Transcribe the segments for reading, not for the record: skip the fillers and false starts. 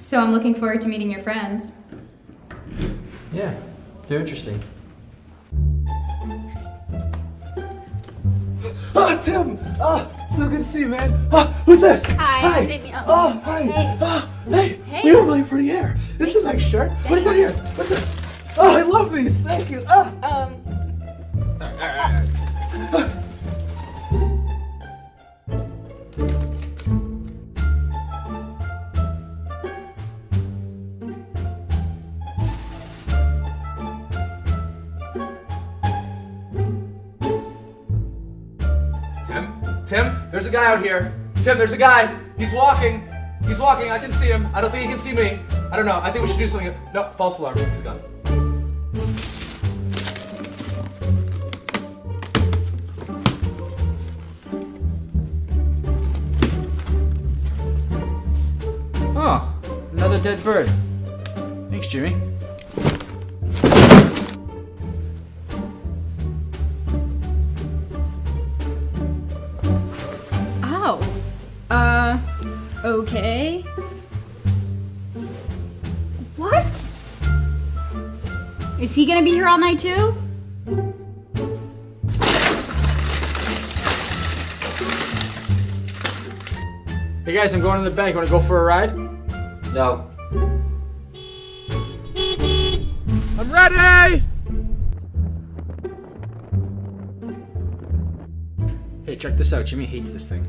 So I'm looking forward to meeting your friends. Yeah, they're interesting. Oh, Tim! Oh, so good to see you, man. Oh, who's this? Hi, I'm Danielle. Oh, hi. Hey. Oh, hey. Hey. You have really pretty hair. This is a nice shirt. What do you got here? What's this? Oh, I love these. Thank you. Oh. Tim, there's a guy out here. Tim, there's a guy. He's walking. He's walking. I can see him. I don't think he can see me. I don't know. I think we should do something. No, false alarm. He's gone. Oh, another dead bird. Thanks, Jimmy. Oh. Okay. What? Is he gonna be here all night too? Hey guys, I'm going to the bank. Want to go for a ride? No. I'm ready! Hey, check this out. Jimmy hates this thing.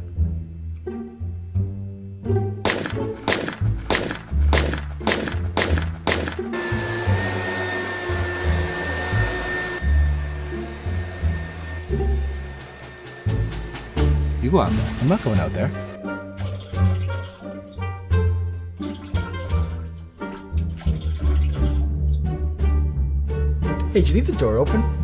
You go out there. I'm not going out there. Hey, did you leave the door open?